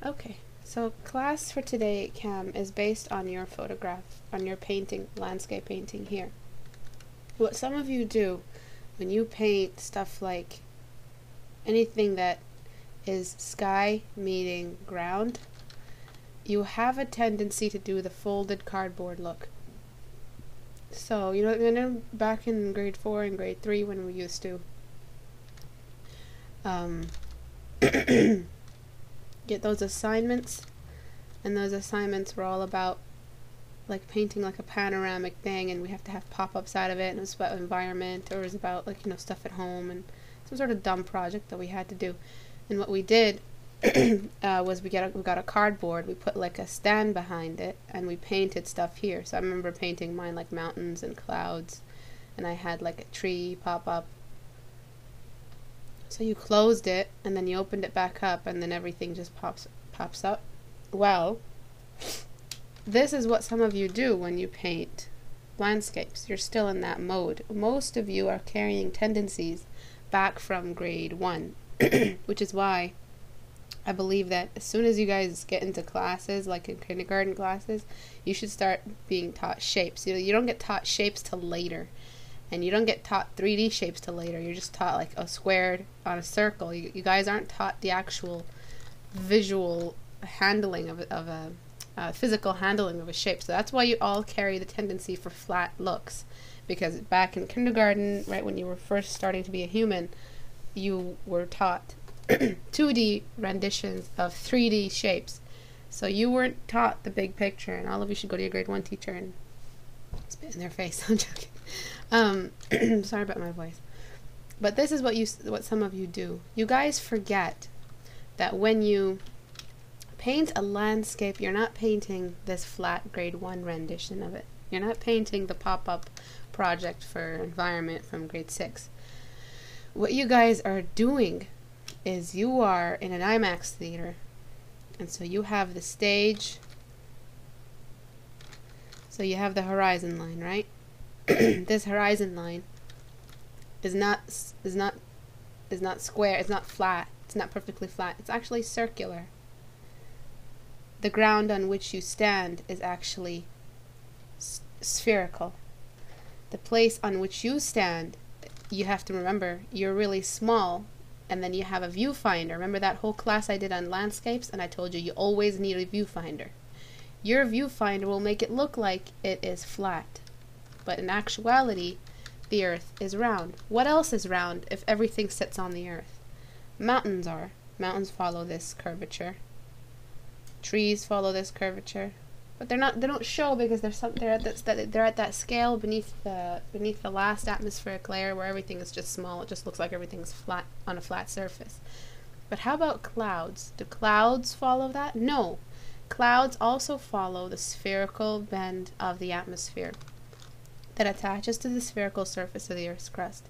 Okay, so class for today, Cam, is based on your photograph, on your painting, landscape painting here. What some of you do when you paint stuff like anything that is sky meeting ground, you have a tendency to do the folded cardboard look. So, you know, back in grade 4 and grade 3 when we used to get those assignments, and those assignments were all about like painting like a panoramic thing, and we have to have pop-ups out of it, and it was about environment, or it was about like, you know, stuff at home and some sort of dumb project that we had to do. And what we did was we got a cardboard, we put like a stand behind it, and we painted stuff here. So I remember painting mine like mountains and clouds, and I had like a tree pop up. So you closed it and then you opened it back up, and then everything just pops up. Well, this is what some of you do when you paint landscapes. You're still in that mode. Most of you are carrying tendencies back from grade 1, which is why I believe that as soon as you guys get into classes, like in kindergarten classes, you should start being taught shapes. You don't get taught shapes till later. And you don't get taught 3D shapes till later. You're just taught like a squared on a circle. You guys aren't taught the actual visual handling of a physical handling of a shape. So that's why you all carry the tendency for flat looks. Because back in kindergarten, right when you were first starting to be a human, you were taught 2D renditions of 3D shapes. So you weren't taught the big picture, and all of you should go to your grade 1 teacher and spit in their face. I'm joking. Sorry about my voice. But this is what some of you do. You guys forget that when you paint a landscape, you're not painting this flat grade 1 rendition of it. You're not painting the pop-up project for environment from grade 6. What you guys are doing is you are in an IMAX theater, and so you have the stage, so you have the horizon line, right? This horizon line is not square, it's not flat, it's not perfectly flat, it's actually circular. The ground on which you stand is actually spherical. The place on which you stand, you have to remember, you're really small, and then you have a viewfinder. Remember that whole class I did on landscapes, and I told you always need a viewfinder. Your viewfinder will make it look like it is flat, but in actuality, the earth is round. What else is round if everything sits on the earth? Mountains are. Mountains follow this curvature. Trees follow this curvature, but they don't show because they're at that scale beneath the last atmospheric layer where everything is just small. It just looks like everything's flat on a flat surface. But how about clouds? Do clouds follow that? No. Clouds also follow the spherical bend of the atmosphere that attaches to the spherical surface of the Earth's crust.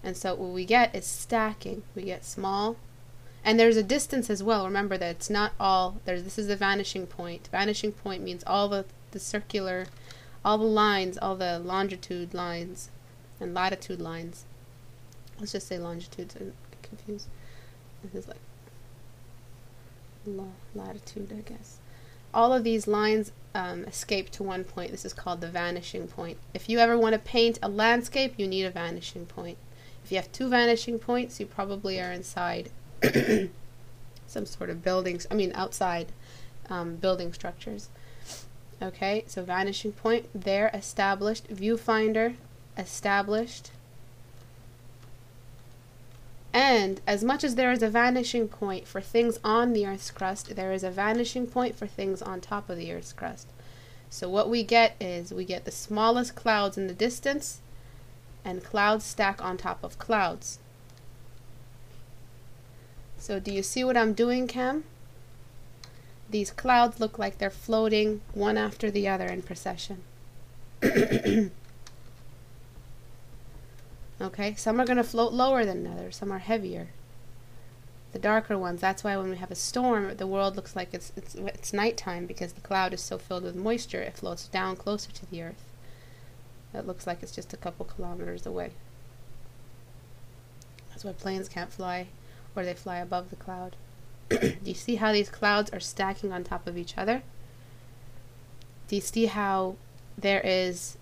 And so what we get is stacking. We get small, and there's a distance as well. Remember that it's not all there. This is the vanishing point. Vanishing point means all the circular, all the lines, all the longitude lines and latitude lines. Let's just say longitude, so I don't get confused. This is like latitude, I guess. All of these lines escape to one point. This is called the vanishing point. If you ever want to paint a landscape, you need a vanishing point. If you have 2 vanishing points, you probably are inside some sort of buildings, outside building structures. Okay, so vanishing point, there, established. Viewfinder, established. And as much as there is a vanishing point for things on the Earth's crust, there is a vanishing point for things on top of the Earth's crust. So what we get is we get the smallest clouds in the distance, and clouds stack on top of clouds. So do you see what I'm doing, Cam? These clouds look like they're floating one after the other in procession. Okay, some are going to float lower than others, some are heavier. The darker ones, that's why when we have a storm, the world looks like it's nighttime, because the cloud is so filled with moisture, it floats down closer to the earth. It looks like it's just a couple kilometers away. That's why planes can't fly, or they fly above the cloud. Do you see how these clouds are stacking on top of each other? Do you see how there is,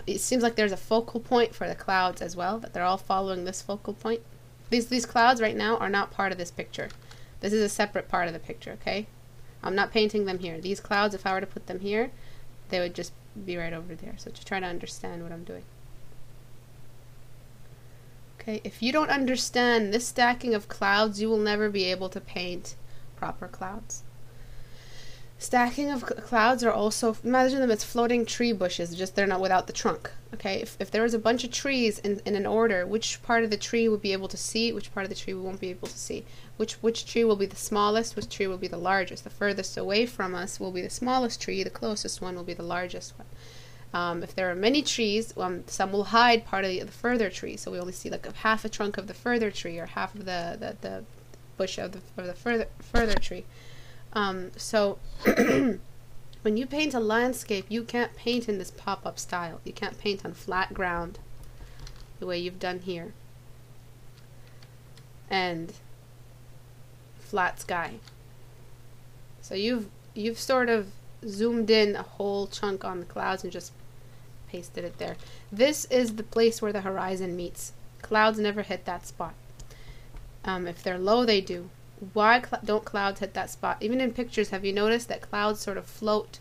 it seems like there's a focal point for the clouds as well, that they're all following this focal point? These clouds right now are not part of this picture. This is a separate part of the picture, okay? I'm not painting them here. These clouds, if I were to put them here, they would just be right over there. So just try to understand what I'm doing. Okay, if you don't understand this stacking of clouds, you will never be able to paint proper clouds. Stacking of clouds are also, imagine them as floating tree bushes, just they're not without the trunk. Okay, if there was a bunch of trees in an order, which part of the tree would be able to see, which part of the tree we won't be able to see? Which tree will be the smallest, which tree will be the largest? The furthest away from us will be the smallest tree, the closest one will be the largest one. If there are many trees, some will hide part of the further tree, so we only see like half a trunk of the further tree or half of the bush of the further tree. So when you paint a landscape, you can't paint in this pop-up style. You can't paint on flat ground the way you've done here and flat sky. So you've sort of zoomed in a whole chunk on the clouds and just pasted it there. This is the place where the horizon meets. Clouds never hit that spot. If they're low, they do. Why don't clouds hit that spot? Even in pictures, have you noticed that clouds sort of float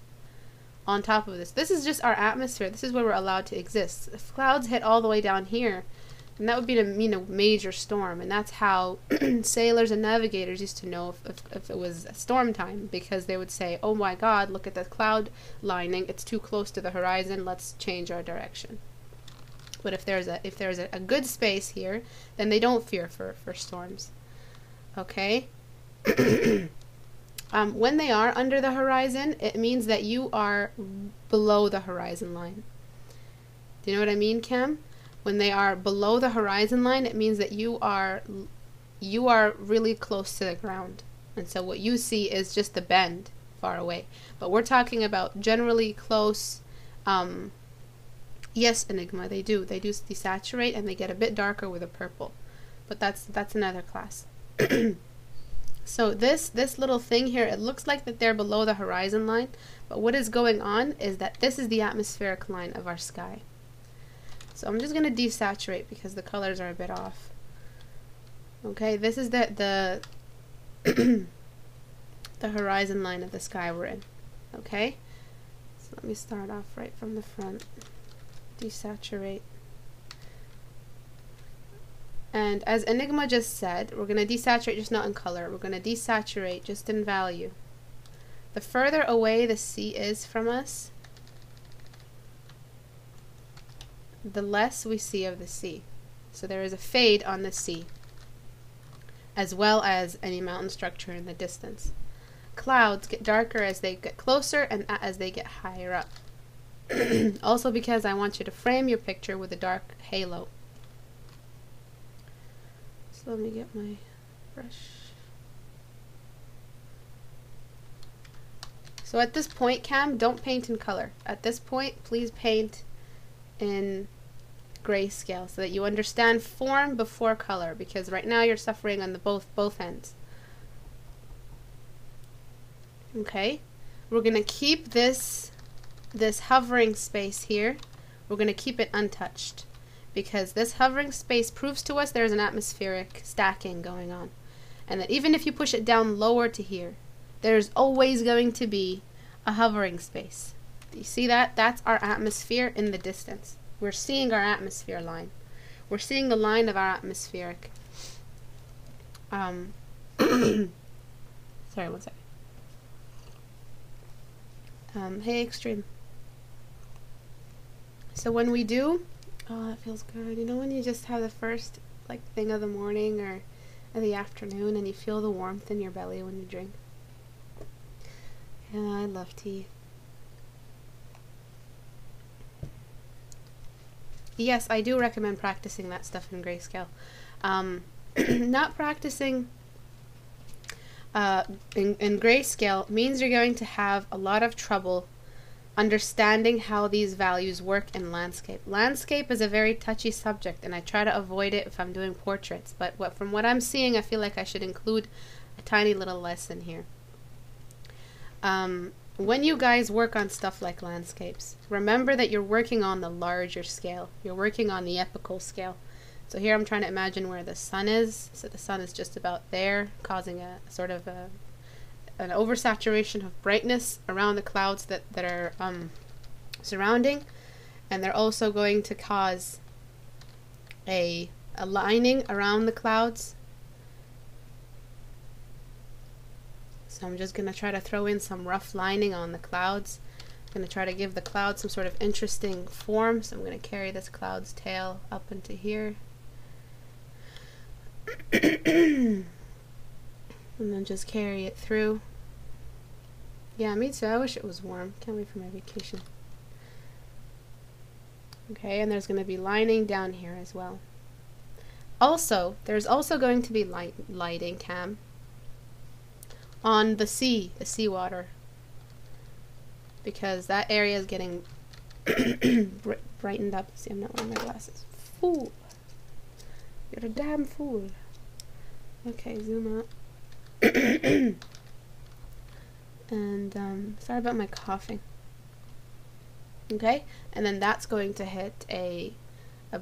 on top of this? This is just our atmosphere. This is where we're allowed to exist. If clouds hit all the way down here, then that would be a major storm, and that's how sailors and navigators used to know if it was storm time, because they would say, oh my god, look at the cloud lining, it's too close to the horizon, let's change our direction. But if there's a good space here, then they don't fear for storms. Okay? When they are under the horizon, it means that you are below the horizon line. Do you know what I mean, Cam? When they are below the horizon line, it means that you are really close to the ground. And so what you see is just the bend far away. But we're talking about generally close. Yes, Enigma, they do desaturate and they get a bit darker with a purple. But that's another class. So this little thing here, it looks like that they're below the horizon line, but what is going on is that this is the atmospheric line of our sky. So I'm just going to desaturate because the colors are a bit off. Okay, this is the the horizon line of the sky we're in. Okay, so let me start off right from the front. Desaturate. And as Enigma just said, we're going to desaturate just not in color. We're going to desaturate just in value. The further away the sea is from us, the less we see of the sea. So there is a fade on the sea, as well as any mountain structure in the distance. Clouds get darker as they get closer and as they get higher up. Also because I want you to frame your picture with a dark halo. So let me get my brush. So at this point, Cam, don't paint in color. At this point, please paint in grayscale so that you understand form before color, because right now you're suffering on the both ends. Okay, we're gonna keep this hovering space here. We're gonna keep it untouched, because this hovering space proves to us there's an atmospheric stacking going on, and that even if you push it down lower to here, there's always going to be a hovering space. Do you see that? That's our atmosphere in the distance. We're seeing our atmosphere line. We're seeing the line of our atmospheric. Sorry, one second. Hey, Extreme. So when we do, oh, that feels good. You know when you just have the first thing of the morning or in the afternoon and you feel the warmth in your belly when you drink? Yeah, I love tea. Yes, I do recommend practicing that stuff in grayscale. Not practicing in grayscale means you're going to have a lot of trouble understanding how these values work in landscape. Landscape is a very touchy subject, and I try to avoid it if I'm doing portraits, but from what I'm seeing, I feel like I should include a tiny little lesson here. When you guys work on stuff like landscapes, remember that you're working on the larger scale. You're working on the epical scale. So here I'm trying to imagine where the sun is. So the sun is just about there, causing a sort of an oversaturation of brightness around the clouds that are surrounding. And they're also going to cause a lining around the clouds. So I'm just going to try to throw in some rough lining on the clouds. I'm going to try to give the cloud some sort of interesting form. So I'm going to carry this cloud's tail up into here. And then just carry it through. Yeah, me too. I wish it was warm. Can't wait for my vacation. Okay, and there's going to be lining down here as well. Also, there's also going to be lighting, Cam, on the seawater, because that area is getting brightened up. See, I'm not wearing my glasses. Fool. You're a damn fool. Okay, zoom out. And sorry about my coughing. Okay, and then that's going to hit a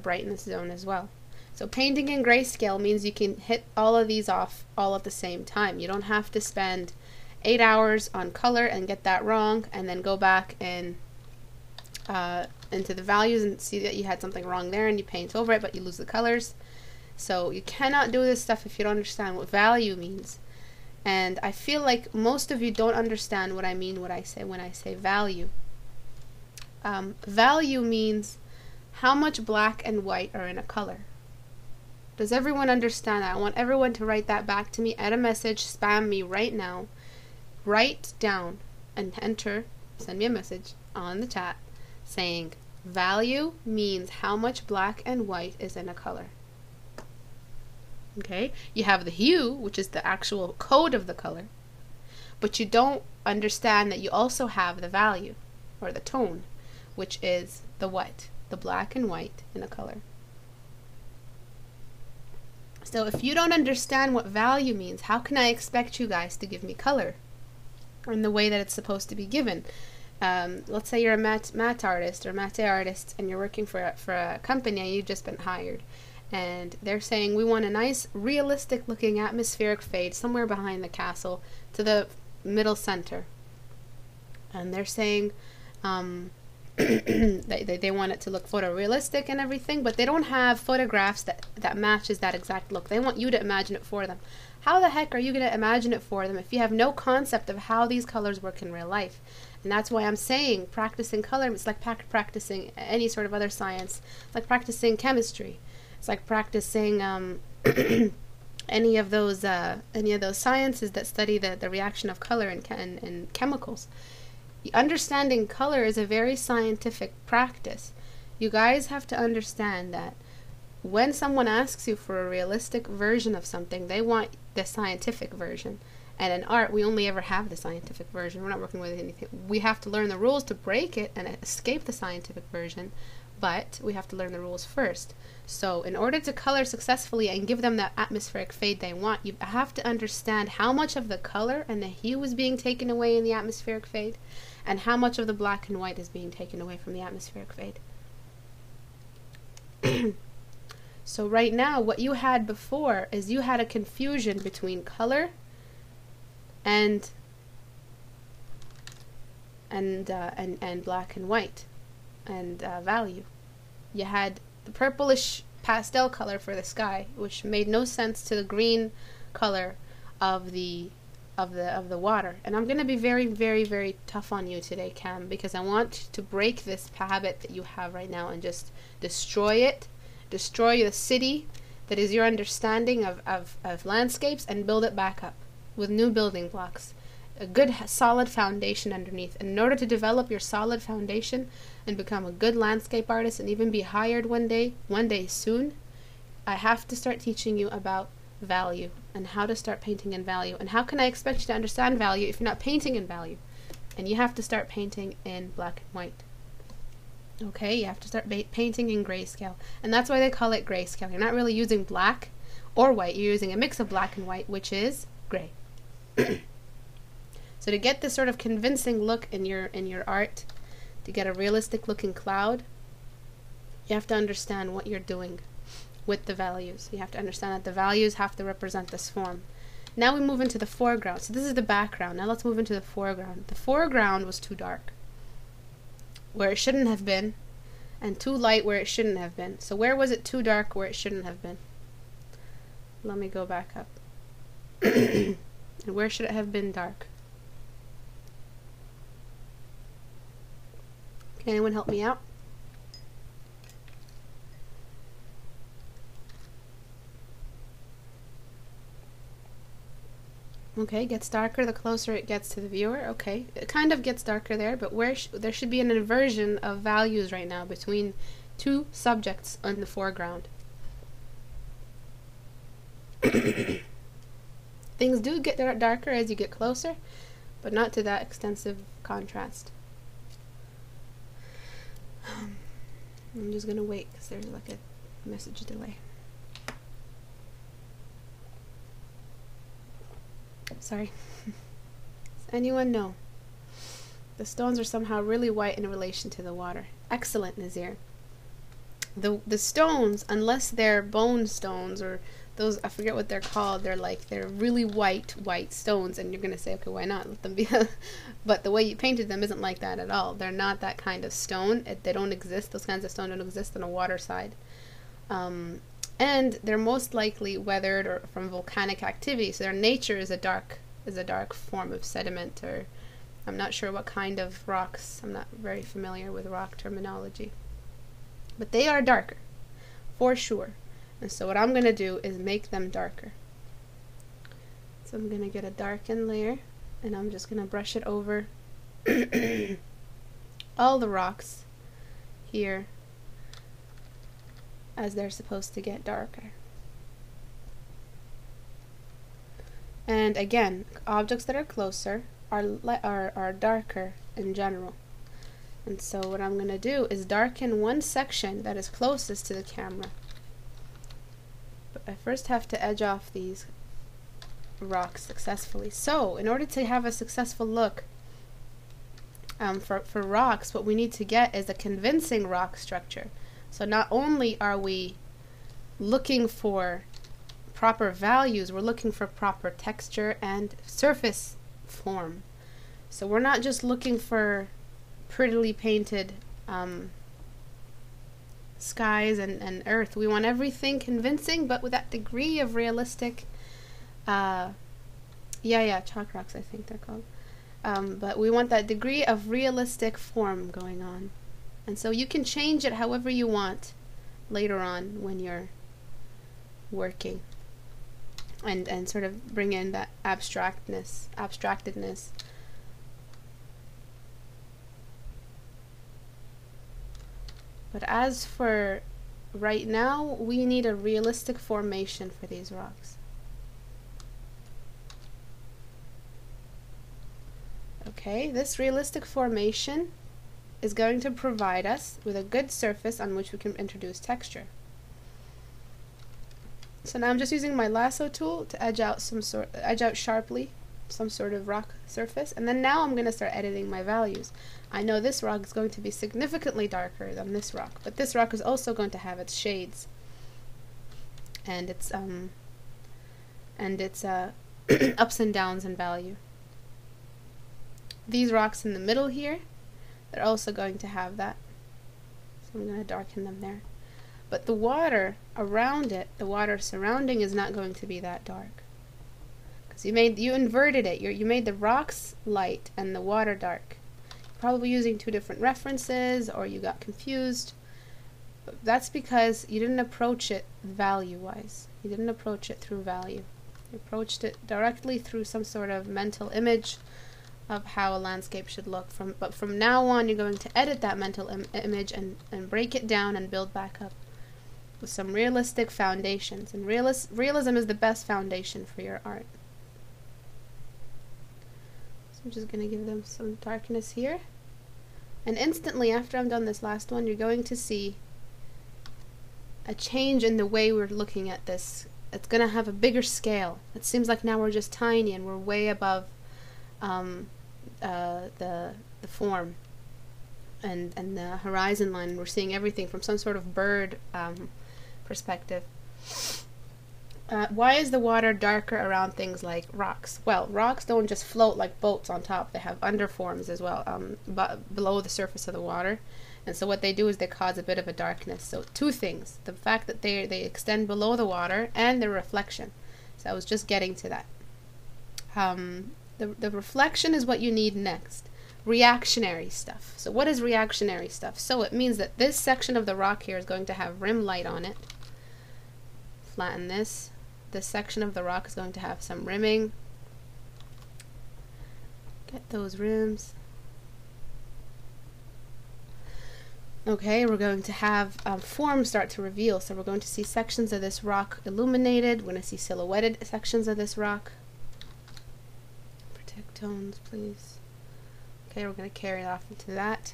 brightness zone as well. So painting in grayscale means you can hit all of these off all at the same time. You don't have to spend 8 hours on color and get that wrong and then go back and into the values and see that you had something wrong there and you paint over it but you lose the colors. So you cannot do this stuff if you don't understand what value means. And I feel like most of you don't understand what I mean when I say value. Value means how much black and white are in a color. Does everyone understand that? I want everyone to write that back to me. Add a message, spam me right now. Write down and enter, send me a message on the chat saying value means how much black and white is in a color. Okay? You have the hue, which is the actual code of the color, but you don't understand that you also have the value or the tone, which is the what? The black and white in a color. So if you don't understand what value means, how can I expect you guys to give me color in the way that it's supposed to be given? Let's say you're a matte artist or matte artist and you're working for a company and you've just been hired. And they're saying, we want a nice realistic looking atmospheric fade somewhere behind the castle to the middle center. And they're saying they want it to look photorealistic and everything, but they don't have photographs that matches that exact look. They want you to imagine it for them. How the heck are you going to imagine it for them if you have no concept of how these colors work in real life? And that's why I'm saying practicing color, it's like practicing any sort of other science. It's like practicing chemistry. It's like practicing any of those sciences that study the reaction of color in chemicals. Understanding color is a very scientific practice. You guys have to understand that when someone asks you for a realistic version of something, they want the scientific version. And in art, we only ever have the scientific version. We're not working with anything. We have to learn the rules to break it and escape the scientific version, but we have to learn the rules first. So in order to color successfully and give them that atmospheric fade they want, you have to understand how much of the color and the hue is being taken away in the atmospheric fade, and how much of the black and white is being taken away from the atmospheric fade. So right now, what you had before is you had a confusion between color and black and white and value. You had the purplish pastel color for the sky, which made no sense to the green color of the water. And I'm going to be very, very, very tough on you today, Cam, because I want to break this habit that you have right now and just destroy it, destroy the city that is your understanding of landscapes, and build it back up with new building blocks, a good solid foundation underneath. And in order to develop your solid foundation and become a good landscape artist and even be hired one day soon, I have to start teaching you about value and how to start painting in value. And how can I expect you to understand value if you're not painting in value? And you have to start painting in black and white. Okay, you have to start painting in grayscale. And that's why they call it grayscale. You're not really using black or white, you're using a mix of black and white, which is gray. So to get this sort of convincing look in your art, to get a realistic looking cloud, you have to understand what you're doing with the values. You have to understand that the values have to represent this form. Now we move into the foreground. So this is the background. Now let's move into the foreground. The foreground was too dark, where it shouldn't have been, and too light where it shouldn't have been. So where was it too dark where it shouldn't have been? Let me go back up. And where should it have been dark? Can anyone help me out? Okay, gets darker the closer it gets to the viewer. Okay, it kind of gets darker there, but where there should be an inversion of values right now between two subjects in the foreground. Things do get darker as you get closer, but not to that extensive contrast. I'm just gonna wait because there's like a message delay. Sorry. Does anyone know? The stones are somehow really white in relation to the water. Excellent, Nazir. The stones, unless they're bone stones or those, I forget what they're called, they're really white stones, and you're gonna say, okay, why not? Let them be. But the way you painted them isn't like that at all. They're not that kind of stone. They don't exist. Those kinds of stone don't exist on a water side. And they're most likely weathered or from volcanic activity, so their nature is a dark form of sediment, or I'm not sure what kind of rocks. I'm not very familiar with rock terminology, but they are darker for sure. And so what I'm going to do is make them darker. So I'm going to get a darken layer, and I'm just going to brush it over all the rocks here as they're supposed to get darker. And again, objects that are closer are darker in general. And so what I'm going to do is darken one section that is closest to the camera. But I first have to edge off these rocks successfully. So in order to have a successful look for rocks, what we need to get is a convincing rock structure. So not only are we looking for proper values, we're looking for proper texture and surface form. So we're not just looking for prettily painted skies and earth. We want everything convincing, but with that degree of realistic, chalk rocks I think they're called. But we want that degree of realistic form going on. And so you can change it however you want later on when you're working, and sort of bring in that abstractedness. But as for right now, we need a realistic formation for these rocks. Okay, this realistic formation is going to provide us with a good surface on which we can introduce texture. So now I'm just using my lasso tool to edge out sharply some sort of rock surface, and then now I'm going to start editing my values. I know this rock is going to be significantly darker than this rock, but this rock is also going to have its shades and its ups and downs in value. These rocks in the middle here, they're also going to have that. So I'm going to darken them there. But the water around it, the water surrounding, is not going to be that dark. Because you inverted it. You made the rocks light and the water dark. Probably using two different references, or you got confused. But that's because you didn't approach it value-wise. You didn't approach it through value. You approached it directly through some sort of mental image of how a landscape should look. But from now on, you're going to edit that mental image and break it down and build back up with some realistic foundations. And realism is the best foundation for your art. So I'm just going to give them some darkness here. And instantly, after I'm done this last one, you're going to see a change in the way we're looking at this it's going to have a bigger scale. It seems like now we're just tiny and we're way above the form and the horizon line. We're seeing everything from some sort of bird perspective. Why is the water darker around things like rocks? Well, rocks don't just float like boats on top. They have underforms as well, below the surface of the water. And so what they do is they cause a bit of a darkness. So two things: the fact that they extend below the water and the reflection. So I was just getting to that. The reflection is what you need next. Reactionary stuff. So what is reactionary stuff? So it means that this section of the rock here is going to have rim light on it. Flatten this. This section of the rock is going to have some rimming. Get those rims. Okay, we're going to have forms start to reveal. So we're going to see sections of this rock illuminated. We're going to see silhouetted sections of this rock. Protect tones, please. Okay, we're going to carry it off into that.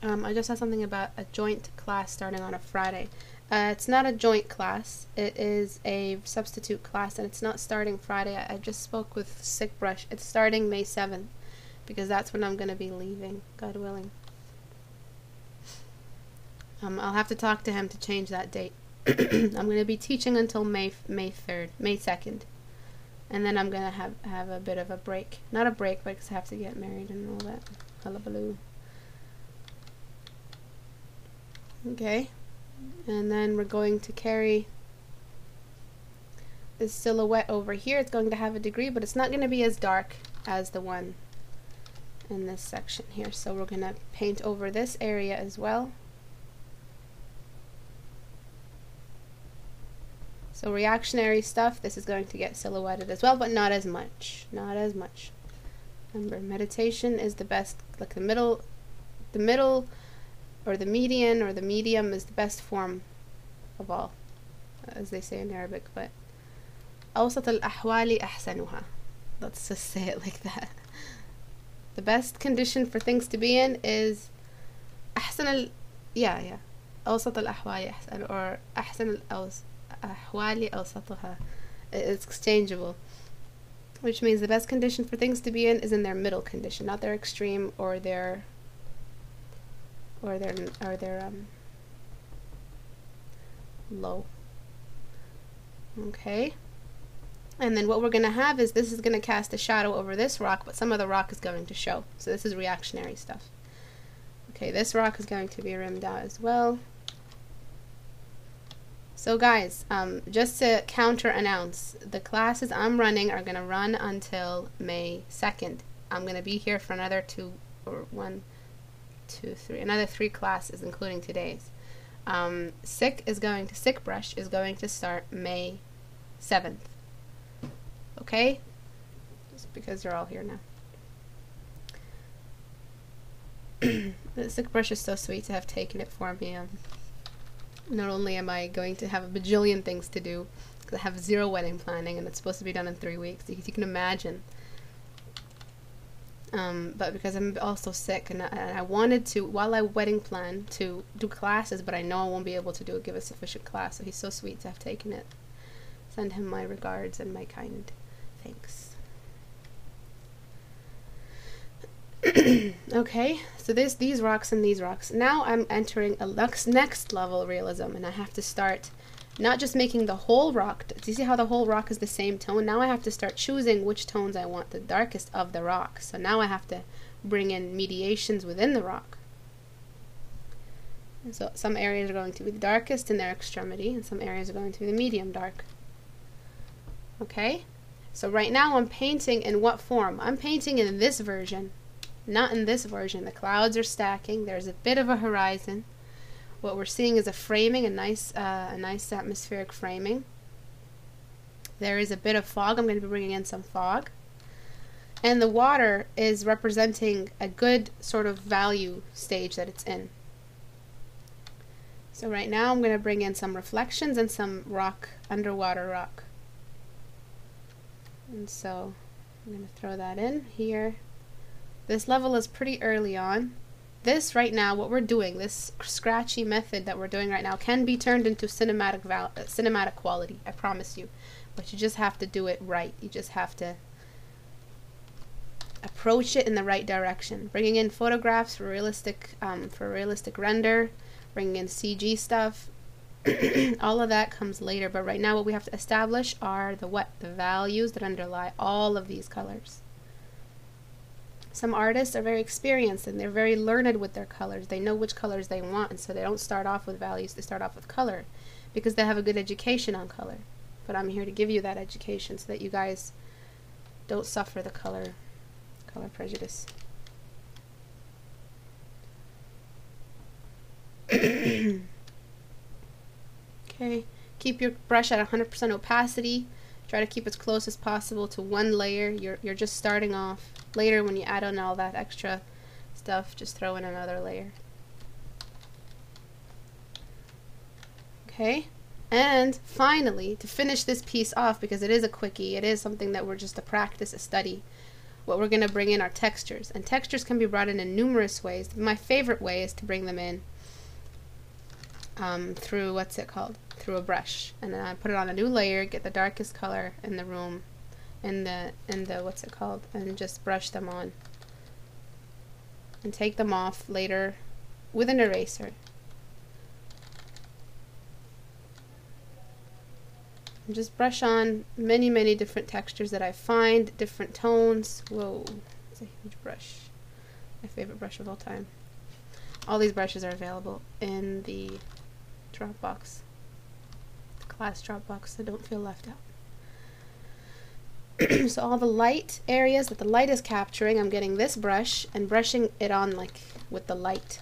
I just saw something about a joint class starting on a Friday. It's not a joint class. It is a substitute class, and it's not starting Friday. I just spoke with CritiqueHour. It's starting May 7th, because that's when I'm going to be leaving, God willing. I'll have to talk to him to change that date. I'm going to be teaching until May 2nd. And then I'm going to have a bit of a break. Not a break, but because I have to get married and all that. Hullabaloo. Okay. And then we're going to carry this silhouette over here. It's going to have a degree, but it's not going to be as dark as the one in this section here. So we're going to paint over this area as well. So reactionary stuff, this is going to get silhouetted as well, but not as much. Not as much. Remember, meditation is the best, like the middle or the median or the medium is the best form of all, as they say in Arabic, but أوسط الأحوال أحسنها. Let's just say it like that. The best condition for things to be in is أحسن أوسط الأحوال أحسن, or أحسن الأحوال أوسطها. It's exchangeable, which means the best condition for things to be in is in their middle condition, not their extreme or their low. Okay. And then what we're going to have is this is going to cast a shadow over this rock, but some of the rock is going to show. So this is reactionary stuff. Okay, this rock is going to be rimmed out as well. So guys, just to counter-announce, the classes I'm running are going to run until May 2nd. I'm going to be here for another another 3 classes, including today's. CritiqueBrush is going to start May 7th. Okay? Just because you're all here now. The CritiqueBrush is so sweet to have taken it for me. Not only am I going to have a bajillion things to do, because I have 0 wedding planning and it's supposed to be done in 3 weeks, you can imagine. But because I'm also sick, and I wanted to, while I wedding plan, to do classes, but I know I won't be able to give a sufficient class, so he's so sweet to have taken it. Send him my regards and my kind thanks. Okay, so there's these rocks and these rocks. Now I'm entering a next level realism, and I have to start not just making the whole rock. Do you see how the whole rock is the same tone? Now I have to start choosing which tones I want the darkest of the rock. So now I have to bring in mediations within the rock. And so some areas are going to be the darkest in their extremity, and some areas are going to be the medium dark. Okay, so right now I'm painting in what form? I'm painting in this version, not in this version. The clouds are stacking. There's a bit of a horizon. What we're seeing is a framing, a nice atmospheric framing. There is a bit of fog. I'm going to be bringing in some fog. And the water is representing a good sort of value stage that it's in. So right now I'm going to bring in some reflections and some rock, underwater rock. And so I'm going to throw that in here. This level is pretty early on. this right now, what we're doing, this scratchy method that we're doing right now, can be turned into cinematic quality, I promise you. But you just have to do it right. You just have to approach it in the right direction. Bringing in photographs for realistic render, bringing in CG stuff, all of that comes later. But right now what we have to establish are the values that underlie all of these colors. Some artists are very experienced and they're very learned with their colors. They know which colors they want, and so they don't start off with values, they start off with color because they have a good education on color. But I'm here to give you that education so that you guys don't suffer the color prejudice. Okay, keep your brush at 100% opacity. Try to keep as close as possible to one layer. You're just starting off. Later, when you add on all that extra stuff, just throw in another layer. Okay, and finally, to finish this piece off, because it is a quickie, it is something that we're just a practice, a study, what we're going to bring in are textures. And textures can be brought in numerous ways. My favorite way is to bring them in through, through a brush. And then I put it on a new layer, get the darkest color in the room, and just brush them on. And take them off later with an eraser. And just brush on many different textures that I find, different tones. Whoa, it's a huge brush. My favorite brush of all time. All these brushes are available in the Dropbox, the class Dropbox, so don't feel left out. So all the light areas that the light is capturing, I'm getting this brush and brushing it on like with the light,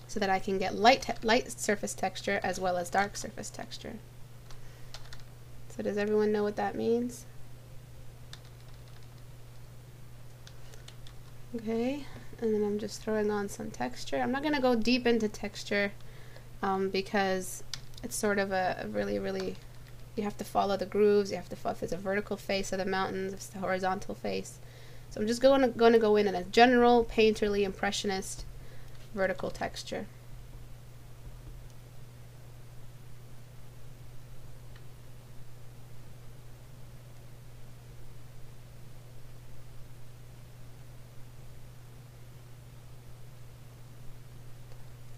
so that I can get light surface texture as well as dark surface texture. So does everyone know what that means? Okay, and then I'm just throwing on some texture. I'm not going to go deep into texture because it's sort of a really, you have to follow the grooves, you have to follow if there's a vertical face of the mountains, if it's the horizontal face. So I'm just going to go in a general, painterly, impressionist, vertical texture.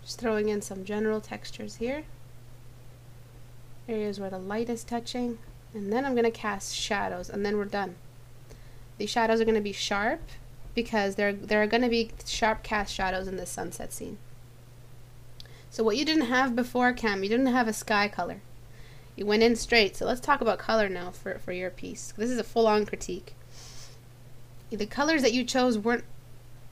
Just throwing in some general textures here. Areas where the light is touching. And then I'm going to cast shadows, and then we're done. These shadows are going to be sharp because there are going to be sharp cast shadows in this sunset scene. So what you didn't have before, Cam, you didn't have a sky color. You went in straight. So let's talk about color now for your piece. This is a full-on critique. The colors that you chose weren't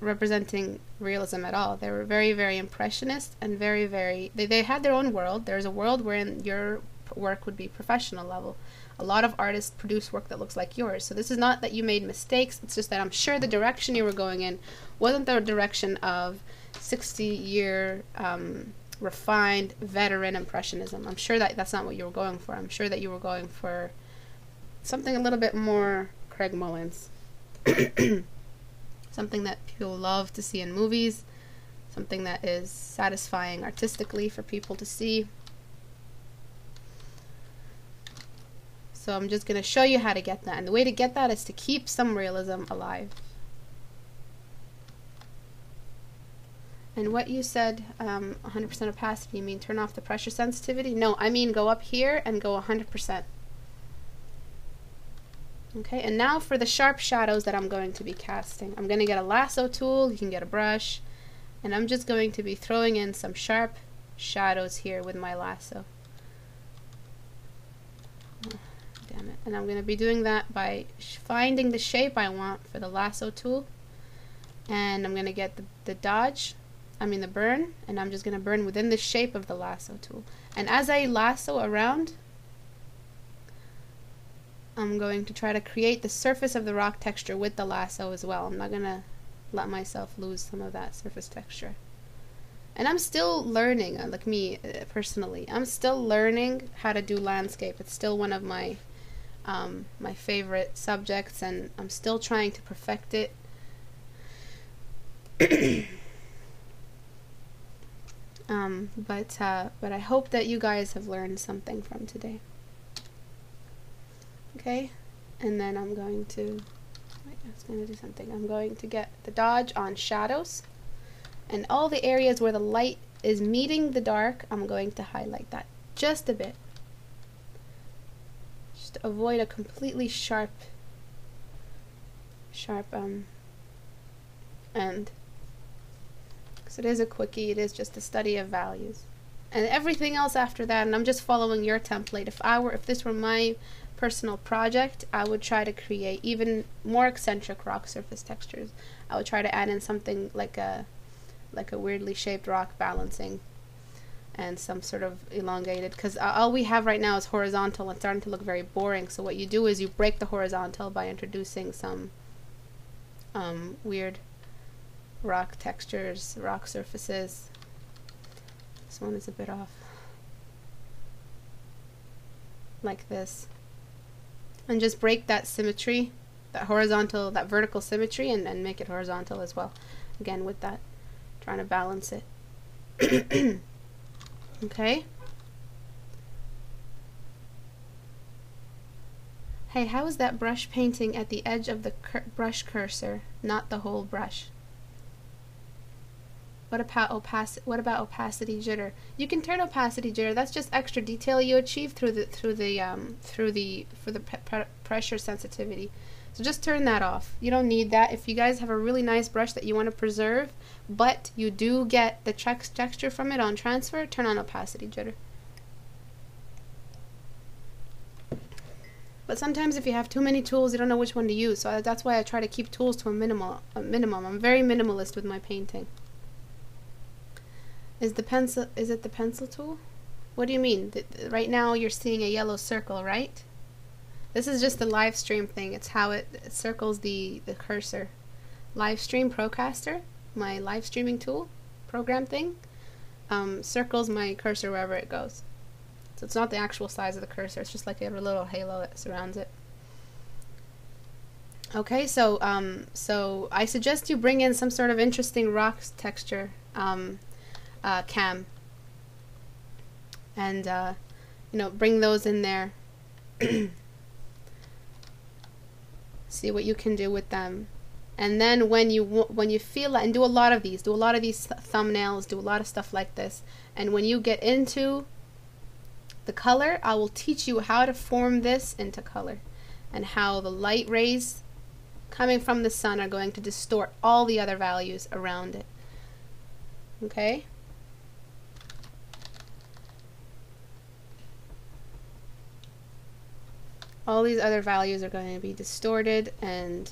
representing realism at all. They were very impressionist and they had their own world. There's a world wherein your work would be professional level. A lot of artists produce work that looks like yours. So this is not that you made mistakes, it's just that I'm sure the direction you were going in wasn't the direction of 60-year refined veteran impressionism. I'm sure that that's not what you were going for. I'm sure that you were going for something a little bit more Craig Mullins. Something that people love to see in movies, something that is satisfying artistically for people to see. So I'm just going to show you how to get that. And the way to get that is to keep some realism alive. And what you said, 100% opacity, you mean turn off the pressure sensitivity? No, I mean go up here and go 100%. Okay, and now for the sharp shadows that I'm going to be casting. I'm going to get a lasso tool, you can get a brush, and I'm just going to be throwing in some sharp shadows here with my lasso. Oh, damn it. And I'm going to be doing that by finding the shape I want for the lasso tool, and I'm going to get the burn, and I'm just going to burn within the shape of the lasso tool. And as I lasso around, I'm going to try to create the surface of the rock texture with the lasso as well. I'm not going to let myself lose some of that surface texture. And I'm still learning, like me personally, I'm still learning how to do landscape. It's still one of my my favorite subjects, and I'm still trying to perfect it. But I hope that you guys have learned something from today. Okay, and then I'm going to, I was going to do something. I'm going to get the dodge on shadows, and all the areas where the light is meeting the dark, I'm going to highlight that just a bit. Just to avoid a completely sharp end. Because it is a quickie, it is just a study of values. And everything else after that, and I'm just following your template. If this were my personal project, I would try to create even more eccentric rock surface textures. I would try to add in something like a weirdly shaped rock balancing and some sort of elongated, because all we have right now is horizontal and starting to look very boring. So what you do is you break the horizontal by introducing some weird rock textures, rock surfaces. This one is a bit off, like this, and just break that symmetry, that horizontal, that vertical symmetry, and make it horizontal as well. Again, with that, trying to balance it. Okay. Hey, how is that brush painting at the edge of the brush cursor, not the whole brush? What about opacity jitter? You can turn opacity jitter. That's just extra detail you achieve through the pressure sensitivity. So just turn that off. You don't need that. If you guys have a really nice brush that you want to preserve, but you do get the texture from it on transfer, turn on opacity jitter. But sometimes if you have too many tools, you don't know which one to use. So that's why I try to keep tools to a minimum. I'm very minimalist with my painting. Is it the pencil tool? What do you mean? Right now you're seeing a yellow circle, right? This is just the live stream thing. It's how it circles the cursor. Live stream Procaster, my live streaming tool, program thing, circles my cursor wherever it goes. So it's not the actual size of the cursor, it's just like a little halo that surrounds it. Okay, so I suggest you bring in some sort of interesting rock texture, cam, and you know, bring those in there. See what you can do with them. And then when you feel that, and do a lot of these thumbnails, do a lot of stuff like this, and when you get into the color, I will teach you how to form this into color, and how the light rays coming from the sun are going to distort all the other values around it. Okay? All these other values are going to be distorted and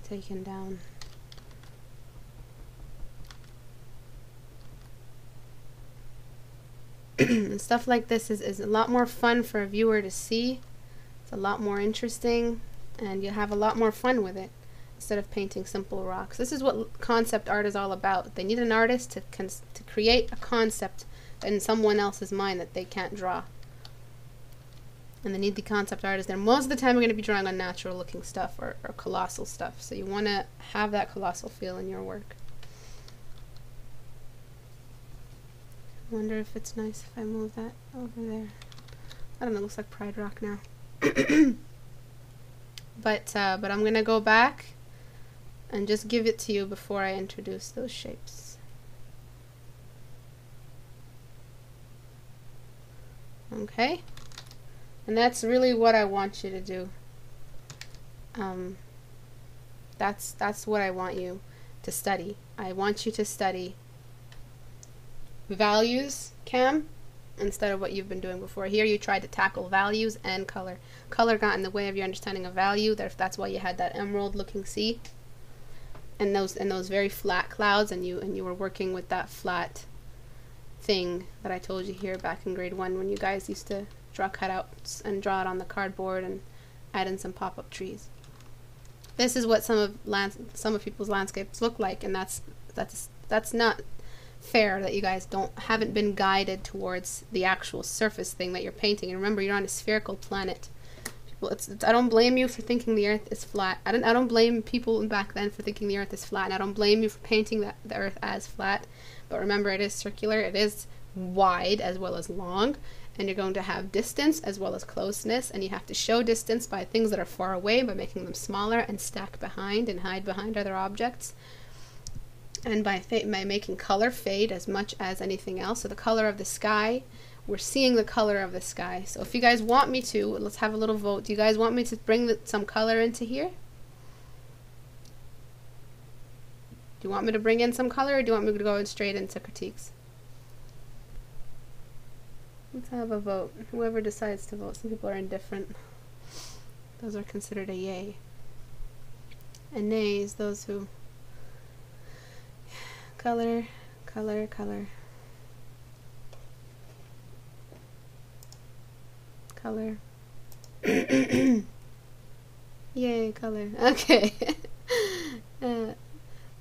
taken down. And stuff like this is a lot more fun for a viewer to see. It's a lot more interesting, and you have a lot more fun with it instead of painting simple rocks. This is what concept art is all about. They need an artist to create a concept in someone else's mind that they can't draw. And they need the concept artist there. Most of the time we're going to be drawing on natural looking stuff or colossal stuff. So you want to have that colossal feel in your work. I wonder if it's nice if I move that over there. I don't know, it looks like Pride Rock now. But I'm going to go back and just give it to you before I introduce those shapes. Okay? And that's really what I want you to do. That's what I want you to study. I want you to study values, Cam, instead of what you've been doing before. Here you tried to tackle values and color. Color got in the way of your understanding of value. That's why you had that emerald looking sea and those very flat clouds, and you were working with that flat thing that I told you here back in grade 1 when you guys used to draw cutouts and draw it on the cardboard and add in some pop-up trees. This is what some of people's landscapes look like, and that's not fair that you guys haven't been guided towards the actual surface thing that you're painting. And remember, you're on a spherical planet. I don't blame you for thinking the earth is flat. I don't blame people back then for thinking the earth is flat, and I don't blame you for painting the earth as flat. But remember, it is circular, it is wide as well as long, and you're going to have distance as well as closeness, and you have to show distance by things that are far away by making them smaller and stack behind and hide behind other objects, and by making color fade as much as anything else. So the color of the sky, we're seeing the color of the sky. So if you guys want me to, let's have a little vote. Do you guys want me to bring some color into here? Do you want me to bring in some color, or do you want me to go straight into critiques? Let's have a vote. Whoever decides to vote. Some people are indifferent. Those are considered a yay. And nays, those who... Color, color, color. Color. Yay, color. Okay.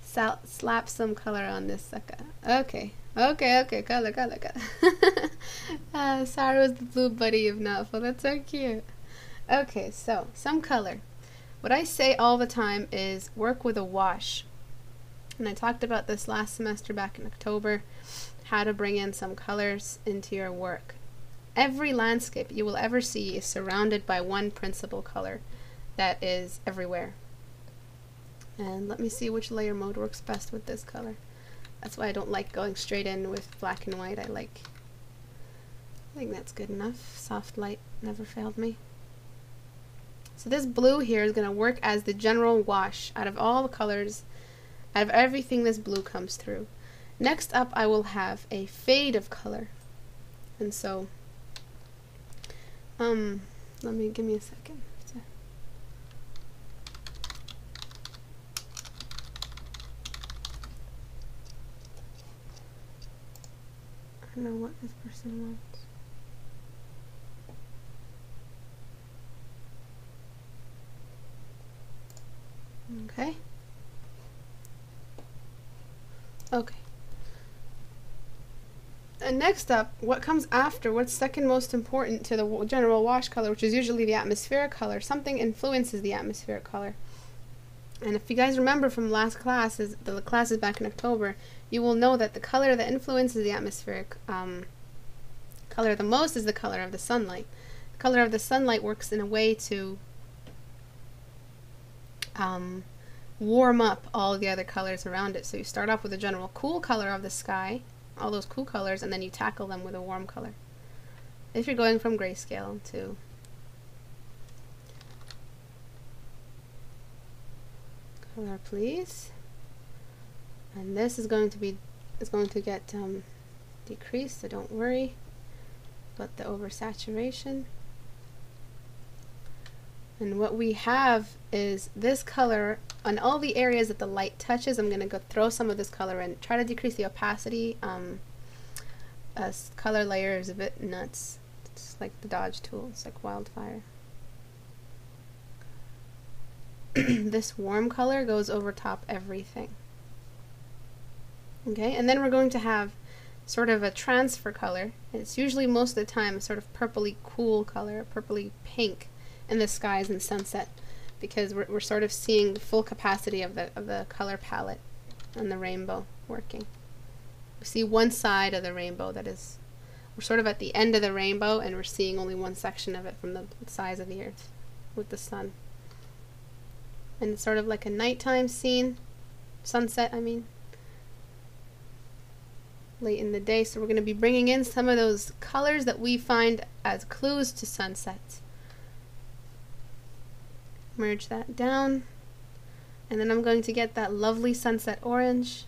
Slap some color on this sucker. Okay. Okay, color. Sorry was the blue buddy of Naufal. That's so cute. Okay, so, some color. What I say all the time is work with a wash. And I talked about this last semester back in October, how to bring in some colors into your work. Every landscape you will ever see is surrounded by one principal color that is everywhere. And let me see which layer mode works best with this color. That's why I don't like going straight in with black and white. I think that's good enough. Soft light never failed me. So this blue here is going to work as the general wash out of all the colors. Out of everything, this blue comes through. Next up, I will have a fade of color. And so, give me a second. I don't know what this person wants. Okay. Okay. And next up, what comes after, what's second most important to the general wash color, which is usually the atmospheric color. Something influences the atmospheric color. And if you guys remember from last classes, the classes back in October, you will know that the color that influences the atmospheric color the most is the color of the sunlight. The color of the sunlight works in a way to warm up all the other colors around it. So you start off with a general cool color of the sky, all those cool colors, and then you tackle them with a warm color. If you're going from grayscale to color, please. And this is going to get decreased, so don't worry about the oversaturation. And what we have is this color on all the areas that the light touches. I'm going to go throw some of this color in. Try to decrease the opacity. Color layer is a bit nuts. It's like the dodge tool. It's like wildfire. This warm color goes over top everything. Okay, and then we're going to have sort of a transfer color. It's usually most of the time a sort of purpley cool color, purpley pink in the skies and sunset, because we're sort of seeing the full capacity of the color palette and the rainbow working. We see one side of the rainbow that is, we're sort of at the end of the rainbow, and we're seeing only one section of it from the size of the earth with the sun. And it's sort of like a nighttime scene, sunset, I mean, late in the day. So we're going to be bringing in some of those colors that we find as clues to sunsets. Merge that down, and then I'm going to get that lovely sunset orange,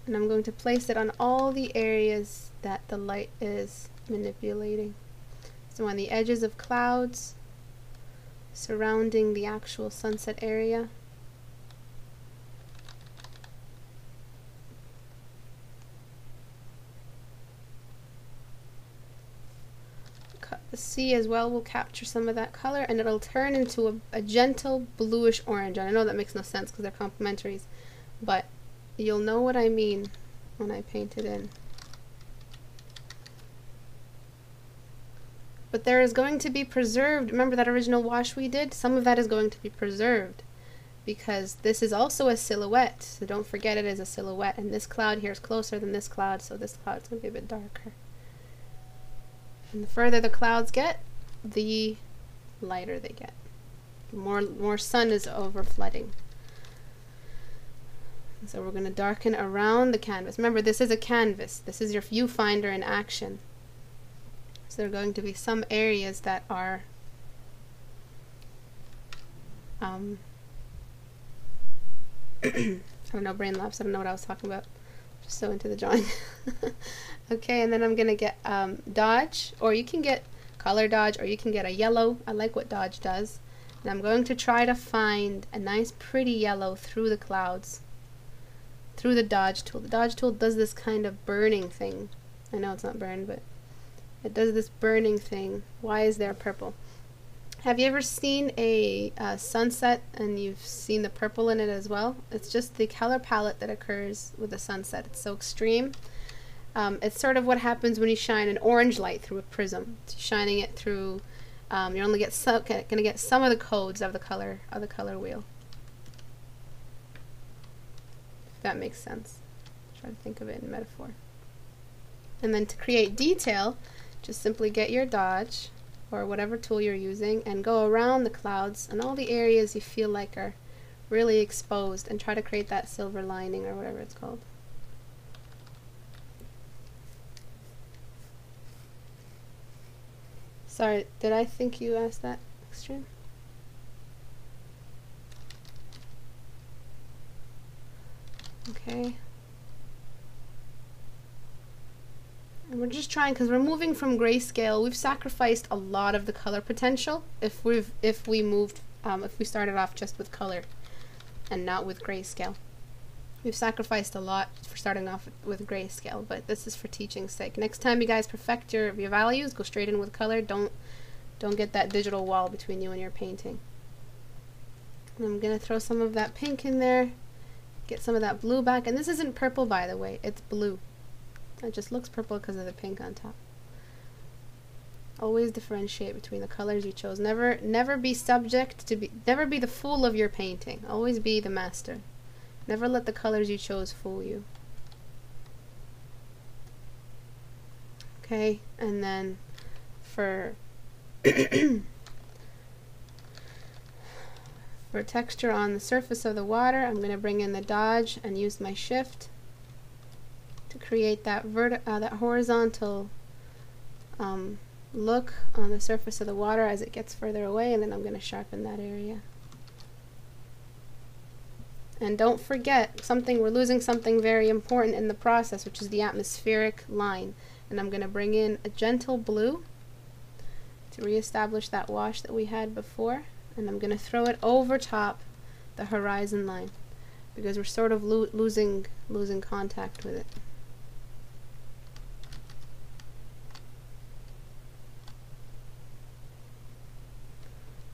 and I'm going to place it on all the areas that the light is manipulating. So on the edges of clouds surrounding the actual sunset area. The sea as well will capture some of that color, and it'll turn into a gentle bluish orange. And I know that makes no sense because they're complementaries, but you'll know what I mean when I paint it in. But there is going to be preserved, remember that original wash we did? Some of that is going to be preserved because this is also a silhouette. So don't forget it is a silhouette. And this cloud here is closer than this cloud, so this cloud's going to be a bit darker. And the further the clouds get, the lighter they get. The more sun is over flooding. So we're going to darken around the canvas. Remember, this is a canvas. This is your viewfinder in action. So there are going to be some areas that are I don't know, brain lapse. I don't know what I was talking about. Just so into the drawing. Okay, and then I'm going to get dodge, or you can get color dodge, or you can get a yellow. I like what dodge does. And I'm going to try to find a nice pretty yellow through the clouds, through the dodge tool. The dodge tool does this kind of burning thing. I know it's not burn, but it does this burning thing. Why is there purple? Have you ever seen a sunset and you've seen the purple in it as well? It's just the color palette that occurs with the sunset. It's so extreme. It's sort of what happens when you shine an orange light through a prism. Shining it through, you're only going to get some of the codes of the color wheel. If that makes sense. Try to think of it in metaphor. And then to create detail, just simply get your dodge or whatever tool you're using and go around the clouds and all the areas you feel like are really exposed and try to create that silver lining or whatever it's called. Sorry, did I think you asked that, Extreme? Okay. And we're just trying, because we're moving from grayscale. We've sacrificed a lot of the color potential if we started off just with color and not with grayscale. We've sacrificed a lot for starting off with grayscale, but this is for teaching's sake. Next time you guys perfect your values, go straight in with color. Don't get that digital wall between you and your painting. And I'm gonna throw some of that pink in there, get some of that blue back, and this isn't purple, by the way, it's blue. It just looks purple because of the pink on top. Always differentiate between the colors you chose. Never be subject to never be the fool of your painting. Always be the master. Never let the colors you chose fool you. Okay, and then for for texture on the surface of the water, I'm going to bring in the dodge and use my shift to create that that horizontal look on the surface of the water as it gets further away, and then I'm going to sharpen that area. And don't forget we're losing something very important in the process, which is the atmospheric line. And I'm going to bring in a gentle blue to reestablish that wash that we had before, and I'm going to throw it over top the horizon line because we're sort of losing contact with it.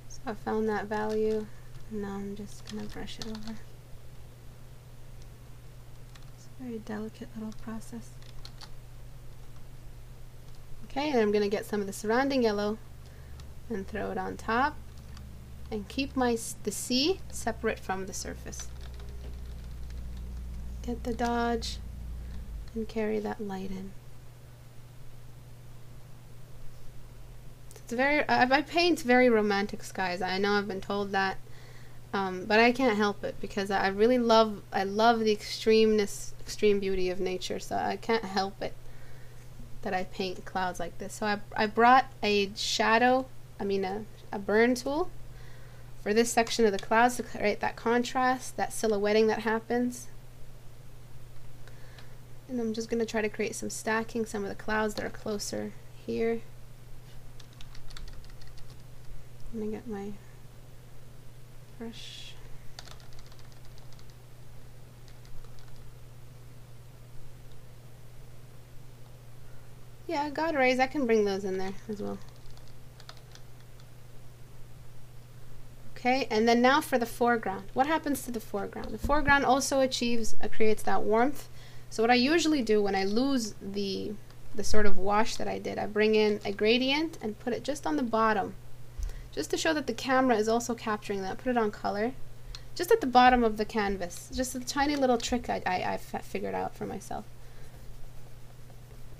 So I found that value, and now I'm just going to brush it over. Very delicate little process. Okay, and I'm going to get some of the surrounding yellow and throw it on top and keep the sea separate from the surface. Get the dodge and carry that light in. It's I paint very romantic skies. I know I've been told that. But I can't help it because I really love the extreme beauty of nature, so I can't help it that I paint clouds like this. So I brought a a burn tool for this section of the clouds to create that contrast, that silhouetting that happens. And I'm just going to try to create some stacking, some of the clouds that are closer here. I'm going to get my brush. Yeah, God rays, I can bring those in there as well. Okay, and then now for the foreground. What happens to the foreground? The foreground also creates that warmth. So what I usually do when I lose the the sort of wash that I did. I bring in a gradient and put it just on the bottom, just to show that the camera is also capturing that. Put it on color, just at the bottom of the canvas. Just a tiny little trick I figured out for myself.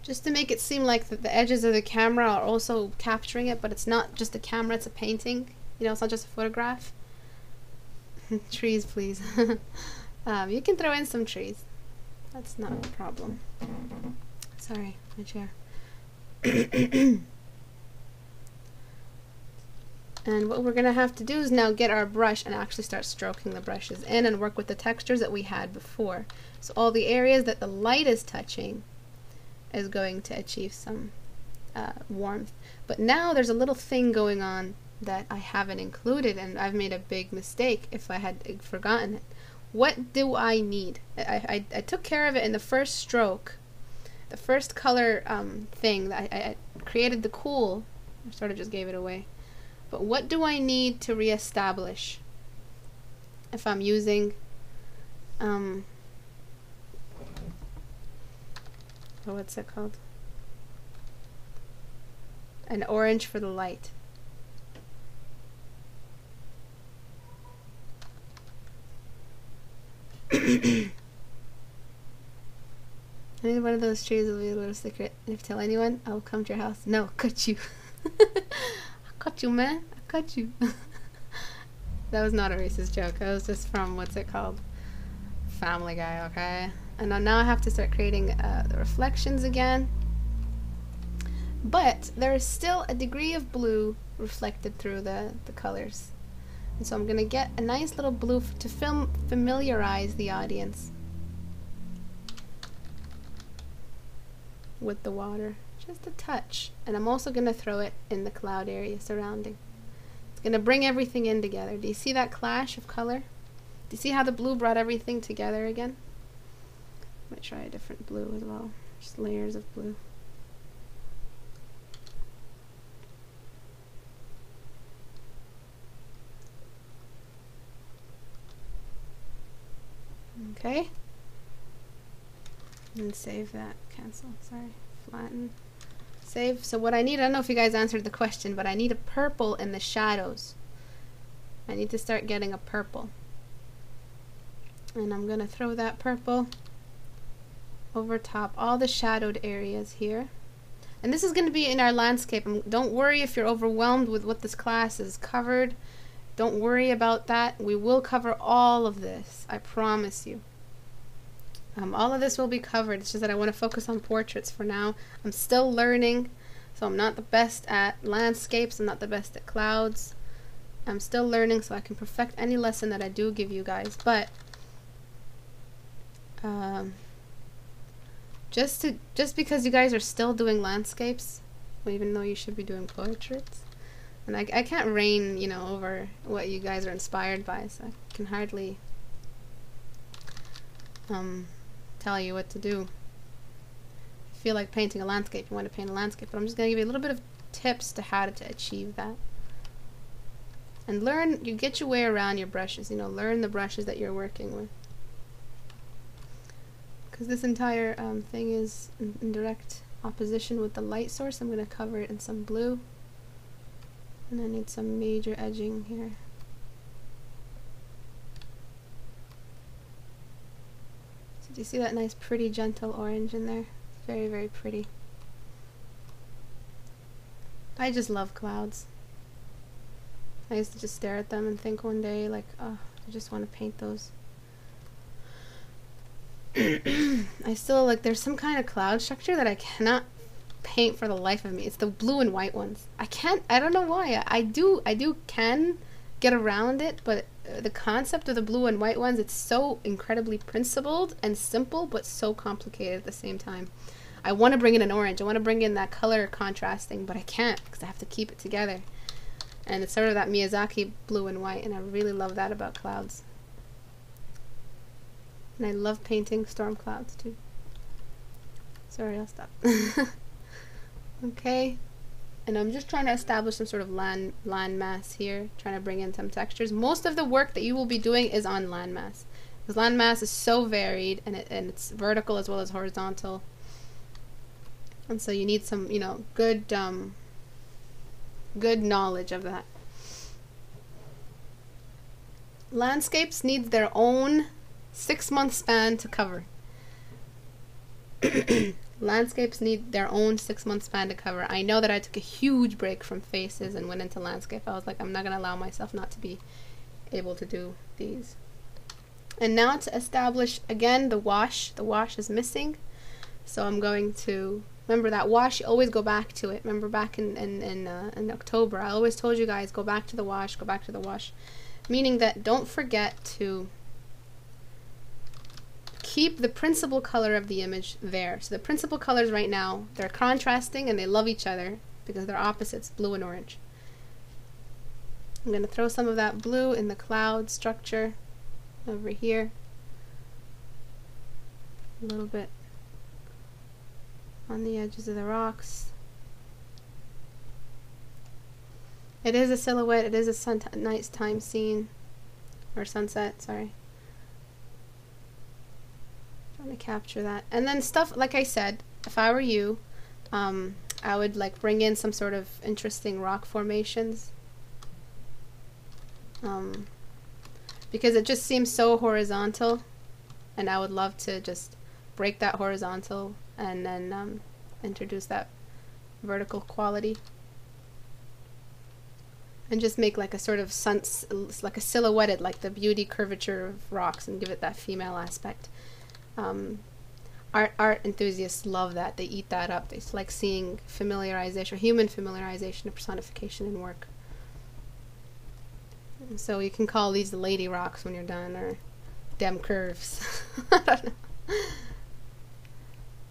Just to make it seem like the edges of the camera are also capturing it, but it's not just a camera, it's a painting. You know, it's not just a photograph. Trees, please. You can throw in some trees. That's not a problem. Sorry, my chair. And what we're going to have to do is now get our brush and actually start stroking the brushes in and work with the textures that we had before. So all the areas that the light is touching is going to achieve some warmth. But now there's a little thing going on that I haven't included, and I've made a big mistake if I had forgotten it. What do I need? I took care of it in the first stroke, the first color thing that I created the cool. I sort of just gave it away. But what do I need to reestablish if I'm using what's it called? An orange for the light. I think one of those trees will be a little secret. And if you tell anyone, I will come to your house. No, I'll cut you. I cut you, man. I cut you. That was not a racist joke. That was just from, what's it called? Family Guy, okay? And now I have to start creating the reflections again. But there is still a degree of blue reflected through the colors. And so I'm going to get a nice little blue to familiarize the audience with the water. Just a touch. And I'm also going to throw it in the cloud area surrounding. It's going to bring everything in together. Do you see that clash of color? Do you see how the blue brought everything together again? I might try a different blue as well. Just layers of blue. Okay. And save that. Cancel. Sorry. Flatten. Save. So what I need, I don't know if you guys answered the question, but I need a purple in the shadows. I need to start getting a purple. And I'm going to throw that purple over top all the shadowed areas here. And this is going to be in our landscape. Don't worry if you're overwhelmed with what this class is covered. Don't worry about that. We will cover all of this. I promise you. All of this will be covered. It's just that I want to focus on portraits for now. I'm still learning, so I'm not the best at landscapes. I'm not the best at clouds. I'm still learning, so I can perfect any lesson that I do give you guys. But just because you guys are still doing landscapes, even though you should be doing portraits, and I can't reign, you know, over what you guys are inspired by, so I can hardly tell you what to do. If you feel like painting a landscape, you want to paint a landscape, but I'm just going to give you a little bit of tips to how to achieve that. And learn, you get your way around your brushes, you know, learn the brushes that you're working with. Because this entire thing is in direct opposition with the light source, I'm going to cover it in some blue. And I need some major edging here. So do you see that nice pretty gentle orange in there? Very, very pretty. I just love clouds. I used to just stare at them and think one day, like, oh, I just want to paint those. I still, like, there's some kind of cloud structure that I cannot paint for the life of me. It's the blue and white ones. I don't know why. I can get around it, but the concept of the blue and white ones, it's so incredibly principled and simple, but so complicated at the same time. I want to bring in an orange. I want to bring in that color contrasting, but I can't because I have to keep it together. And it's sort of that Miyazaki blue and white, and I really love that about clouds. And I love painting storm clouds too. Sorry, I'll stop. Okay, and I'm just trying to establish some sort of land mass here, trying to bring in some textures. Most of the work that you will be doing is on land mass, because land mass is so varied, and it's vertical as well as horizontal. And so you need some, you know, good knowledge of that. Landscapes need their own 6-month span to cover. Landscapes need their own 6-month span to cover. I know that I took a huge break from faces and went into landscape. I was like, I'm not going to allow myself not to be able to do these. And now to establish, again, the wash. The wash is missing. So I'm going to, remember that wash, you always go back to it. Remember back in October, I always told you guys, go back to the wash, go back to the wash. Meaning that don't forget to keep the principal color of the image there. So the principal colors right now, they're contrasting and they love each other because they're opposites, blue and orange. I'm going to throw some of that blue in the cloud structure over here. A little bit on the edges of the rocks. It is a silhouette, it is a nighttime scene, or sunset, sorry. Trying to capture that. And then stuff, like I said, if I were you, I would like bring in some sort of interesting rock formations. Because it just seems so horizontal, and I would love to just break that horizontal and then introduce that vertical quality. And just make like a sort of like a silhouetted, like the beauty curvature of rocks, and give it that female aspect. Art enthusiasts love that. They eat that up. They like seeing familiarization, human familiarization of personification in work. And so you can call these the lady rocks when you're done, or dem curves. I don't know.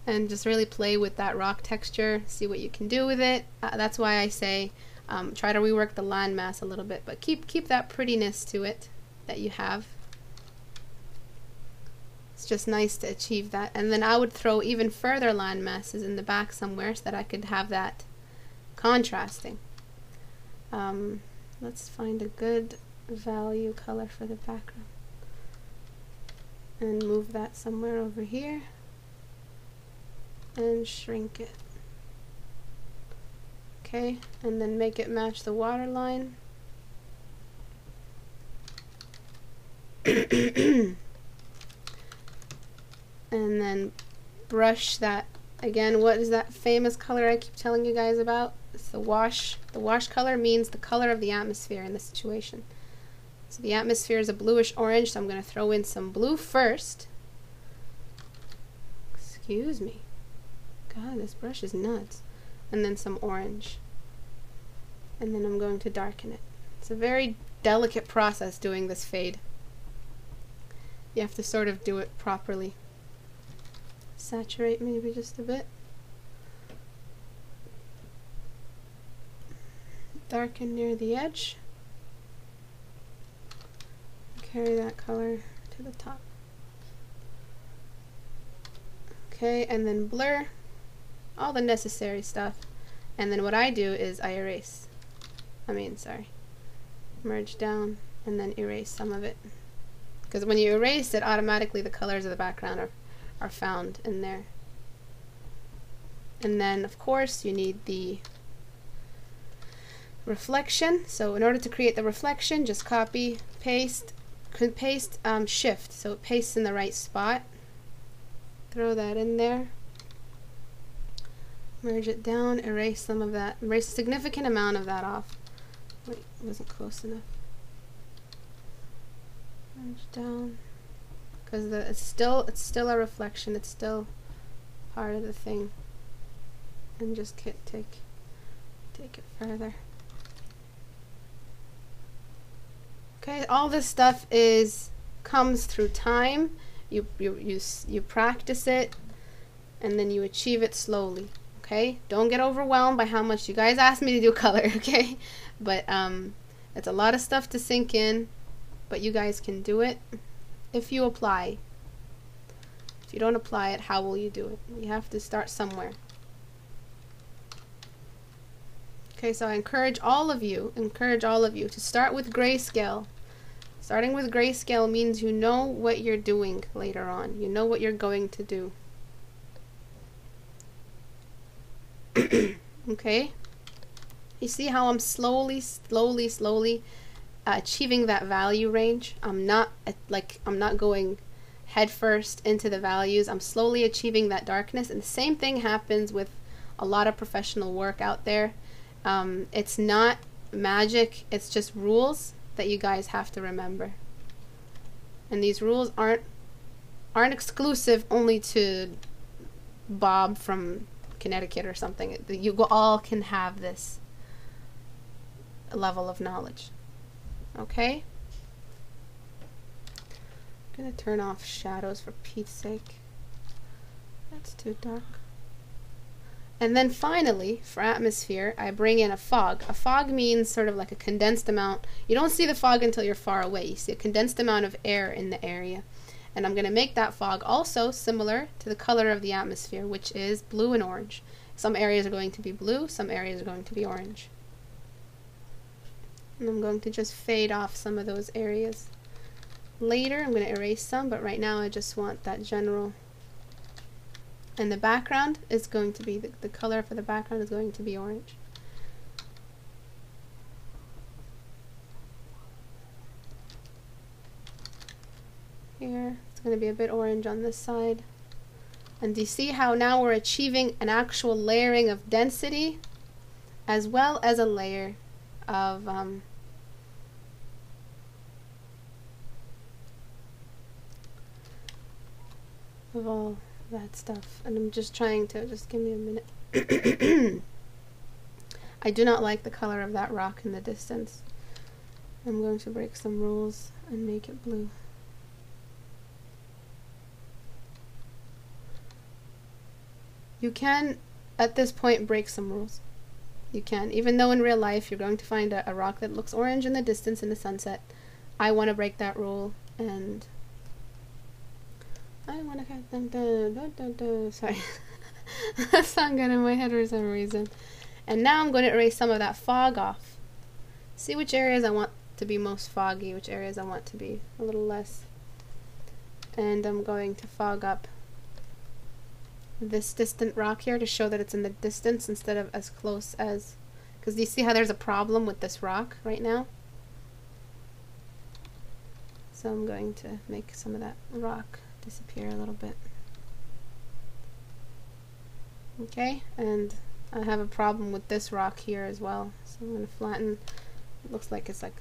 And just really play with that rock texture, see what you can do with it. That's why I say try to rework the landmass a little bit, but keep that prettiness to it that you have. It's just nice to achieve that. And then I would throw even further land masses in the back somewhere so that I could have that contrasting. Let's find a good value color for the background and move that somewhere over here and shrink it. Okay, and then make it match the water line. And then brush that again. What is that famous color I keep telling you guys about? It's the wash. The wash color means the color of the atmosphere in this situation. So the atmosphere is a bluish orange, so I'm going to throw in some blue first. Excuse me. God, this brush is nuts. And then some orange. And then I'm going to darken it. It's a very delicate process doing this fade. You have to sort of do it properly. Saturate maybe just a bit. Darken near the edge. Carry that color to the top. Okay, and then blur all the necessary stuff. And then what I do is I erase. Merge down and then erase some of it. Because when you erase it, automatically the colors of the background are found in there. And then of course you need the reflection. So in order to create the reflection, just copy, paste, shift, so it pastes in the right spot. Throw that in there. Merge it down, erase some of that, erase a significant amount of that off. Wait, it wasn't close enough. Merge down. Because it's still a reflection, it's still part of the thing. And just take it further. Okay, all this stuff comes through time. You practice it, and then you achieve it slowly. Okay, don't get overwhelmed by how much you guys asked me to do color. Okay, but it's a lot of stuff to sink in, but you guys can do it if you apply. If you don't apply it, how will you do it? You have to start somewhere. Okay, so I encourage all of you to start with grayscale. Starting with grayscale means you know what you're doing later on. You know what you're going to do. Okay? You see how I'm slowly achieving that value range? I'm not going head first into the values. I'm slowly achieving that darkness, and the same thing happens with a lot of professional work out there. It's not magic, it's just rules that you guys have to remember. And these rules aren't exclusive only to Bob from Connecticut or something. You all can have this level of knowledge. Okay? I'm gonna turn off shadows for Pete's sake. That's too dark. And then finally, for atmosphere, I bring in a fog. A fog means sort of like a condensed amount. You don't see the fog until you're far away. You see a condensed amount of air in the area. And I'm going to make that fog also similar to the color of the atmosphere, which is blue and orange. Some areas are going to be blue, some areas are going to be orange. And I'm going to just fade off some of those areas. Later, I'm going to erase some, but right now I just want that general. And the background is going to be, the color for the background is going to be orange. Here, it's going to be a bit orange on this side. And do you see how now we're achieving an actual layering of density as well as a layer of all that stuff. And I'm just trying to, just give me a minute. I do not like the color of that rock in the distance. I'm going to break some rules and make it blue. You can, at this point, break some rules. You can, even though in real life you're going to find a rock that looks orange in the distance in the sunset. I want to break that rule, and I want to sorry. That song got in my head for some reason. And now I'm going to erase some of that fog off. See which areas I want to be most foggy, which areas I want to be a little less. And I'm going to fog up this distant rock here to show that it's in the distance instead of as close as, because you see how there's a problem with this rock right now? So I'm going to make some of that rock disappear a little bit. Okay, and I have a problem with this rock here as well, so I'm going to flatten. It looks like it's like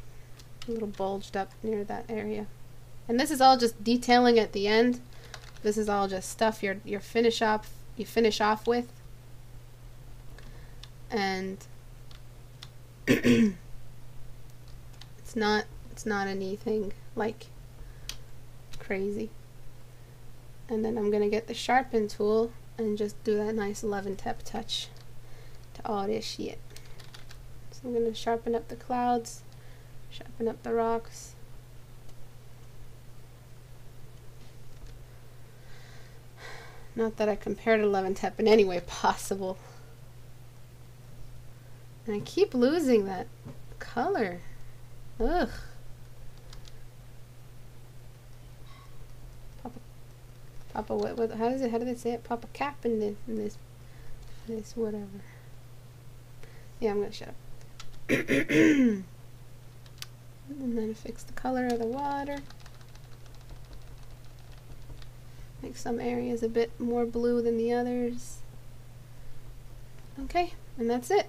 a little bulged up near that area. And this is all just detailing at the end. This is all just stuff you finish off with, and it's not anything like crazy. And then I'm gonna get the sharpen tool and just do that nice 11-step touch to all this shit. So I'm gonna sharpen up the clouds, sharpen up the rocks. Not that I compared 11-step in any way possible. And I keep losing that color. Ugh. Papa, what, how do they say it? Papa cap in this whatever. Yeah, I'm gonna shut up. And then fix the color of the water. Make some areas a bit more blue than the others. Okay, and that's it.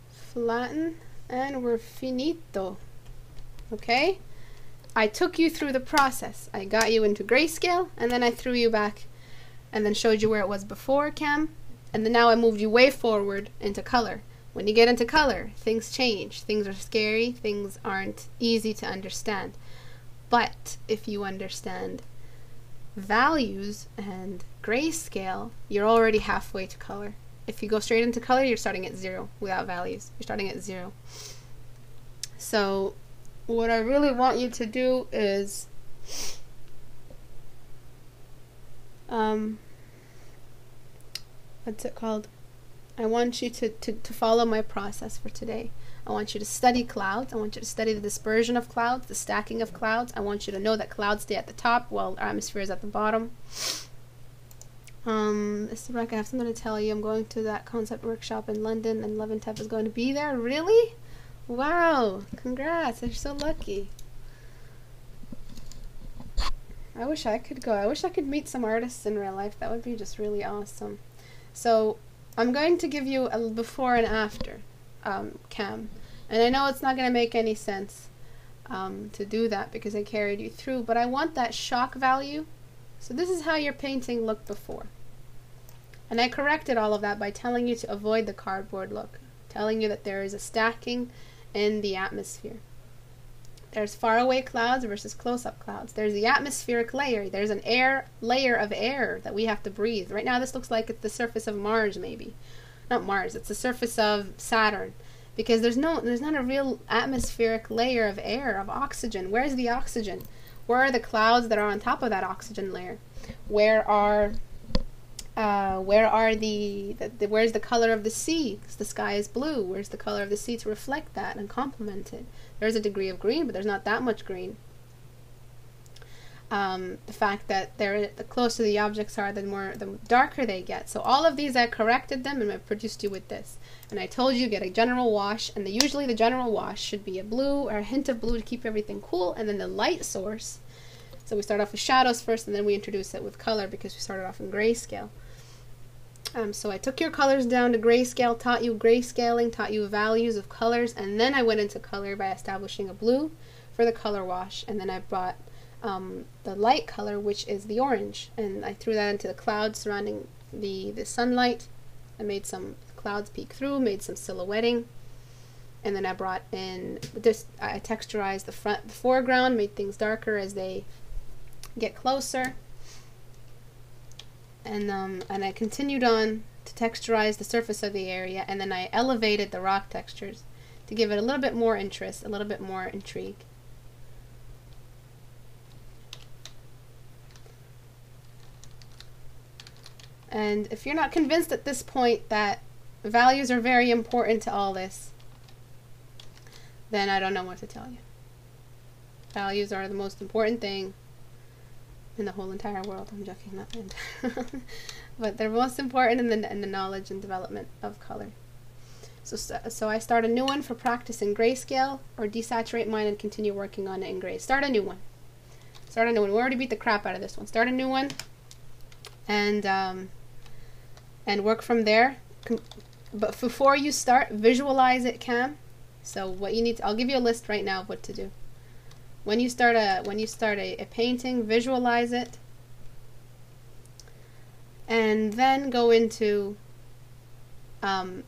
Flatten, and we're finito. Okay? I took you through the process. I got you into grayscale, and then I threw you back, and then showed you where it was before cam, and then now I moved you way forward into color. When you get into color, things change. Things are scary. Things aren't easy to understand. But if you understand values and grayscale, you're already halfway to color. If you go straight into color, you're starting at 0 without values. You're starting at 0. So what I really want you to do is what's it called? I want you to follow my process for today. I want you to study clouds. I want you to study the dispersion of clouds, the stacking of clouds. I want you to know that clouds stay at the top while our atmosphere is at the bottom. Istebrak, I have something to tell you. I'm going to that concept workshop in London, and Love and Tep is going to be there. Really? Wow! Congrats! You're so lucky. I wish I could go. I wish I could meet some artists in real life. That would be just really awesome. So, I'm going to give you a before and after cam. And I know it's not going to make any sense to do that because I carried you through, but I want that shock value. So this is how your painting looked before. And I corrected all of that by telling you to avoid the cardboard look, telling you that there is a stacking in the atmosphere. There's faraway clouds versus close-up clouds. There's the atmospheric layer. There's an layer of air that we have to breathe. Right now this looks like it's the surface of Mars, maybe. Not Mars, it's the surface of Saturn. Because there's not a real atmospheric layer of air, of oxygen. Where's the oxygen? Where are the clouds that are on top of that oxygen layer? Where's the color of the sea? 'Cause the sky is blue. Where's the color of the sea to reflect that and complement it? There's a degree of green, but there's not that much green. The fact that the closer the objects are, the darker they get. So all of these, I corrected them and I produced you with this. And I told you get a general wash, and usually the general wash should be a blue or a hint of blue to keep everything cool, and then the light source. So we start off with shadows first, and then we introduce it with color because we started off in grayscale. So I took your colors down to grayscale, taught you grayscaling, taught you values of colors, and then I went into color by establishing a blue for the color wash, and then I brought the light color, which is the orange, and I threw that into the clouds surrounding the sunlight. I made some clouds peek through, made some silhouetting, and then I brought in this. I texturized the foreground, made things darker as they get closer, and I continued on to texturize the surface of the area, and then I elevated the rock textures to give it a little bit more interest, a little bit more intrigue. And if you're not convinced at this point that values are very important to all this, then I don't know what to tell you. Values are the most important thing in the whole entire world. I'm joking, not the entire but they're most important in the knowledge and development of color. So I start a new one for practice in grayscale, or desaturate mine and continue working on it in gray. Start a new one. Start a new one. We already beat the crap out of this one. Start a new one, and work from there. But before you start, visualize it, Cam. So what you need to, I'll give you a list right now of what to do. When you start a painting, visualize it, and then go into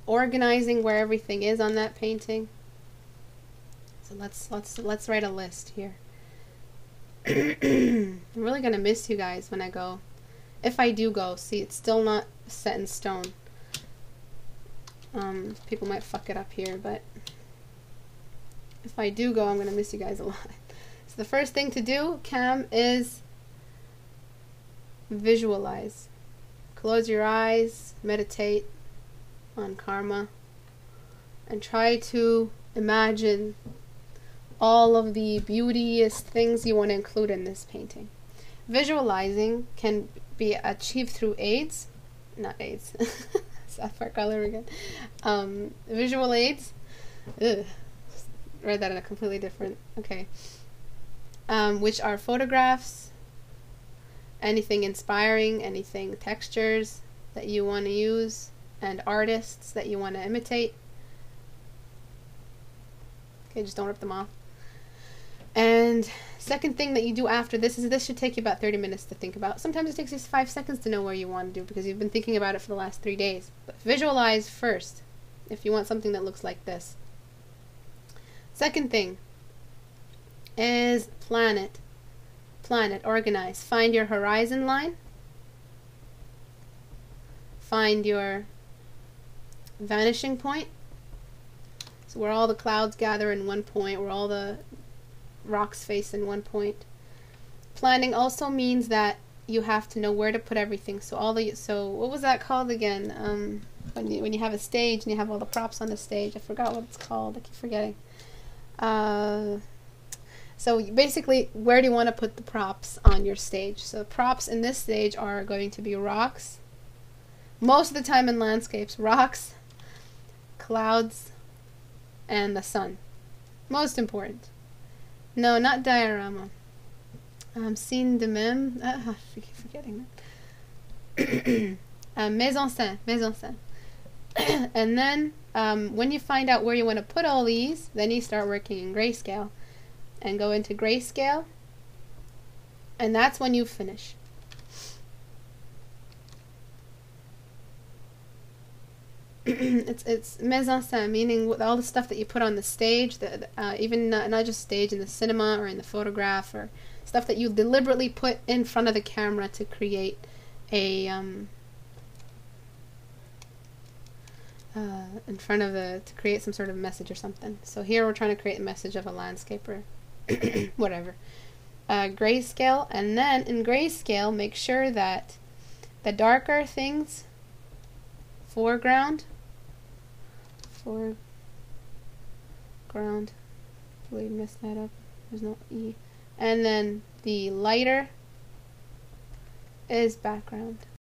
organizing where everything is on that painting. So let's write a list here. I'm really gonna miss you guys when I go. If I do go, see, it's still not set in stone. People might fuck it up here, but if I do go, I'm gonna miss you guys a lot. So the first thing to do, Cam, is visualize. Close your eyes, meditate on karma, and try to imagine all of the beauteous things you want to include in this painting. Visualizing can be achieved through aids, not aids, sapphire color again, visual aids. Ugh. Read that in a completely different, okay, which are photographs, anything inspiring, anything textures that you want to use, and artists that you want to imitate. Okay, just don't rip them off. And second thing that you do after this is, this should take you about 30 minutes to think about. Sometimes it takes just 5 seconds to know where you want to do because you've been thinking about it for the last 3 days. But visualize first if you want something that looks like this. Second thing is plan it. Plan it, organize. Find your horizon line. Find your vanishing point. So where all the clouds gather in one point, where all the rocks face in one point. Planning also means that you have to know where to put everything. So what was that called again? When you have a stage and you have all the props on the stage. I forgot what it's called. I keep forgetting. So basically, where do you want to put the props on your stage? So props in this stage are going to be rocks, Most of the time in landscapes, rocks, clouds, and the sun. Most important. No, not diorama. Scene de même. I keep forgetting that. Mise en scène. Mise en scène. And then when you find out where you want to put all these, then you start working in grayscale. And go into grayscale. And that's when you finish. It's mise en scène, meaning with all the stuff that you put on the stage, even not just stage, in the cinema or in the photograph, or stuff that you deliberately put in front of the camera to create a to create some sort of message or something. So here we're trying to create a message of a landscape or whatever. Grayscale, and then in grayscale, make sure that the darker things, foreground, we messed that up, there's no E, and then the lighter is background.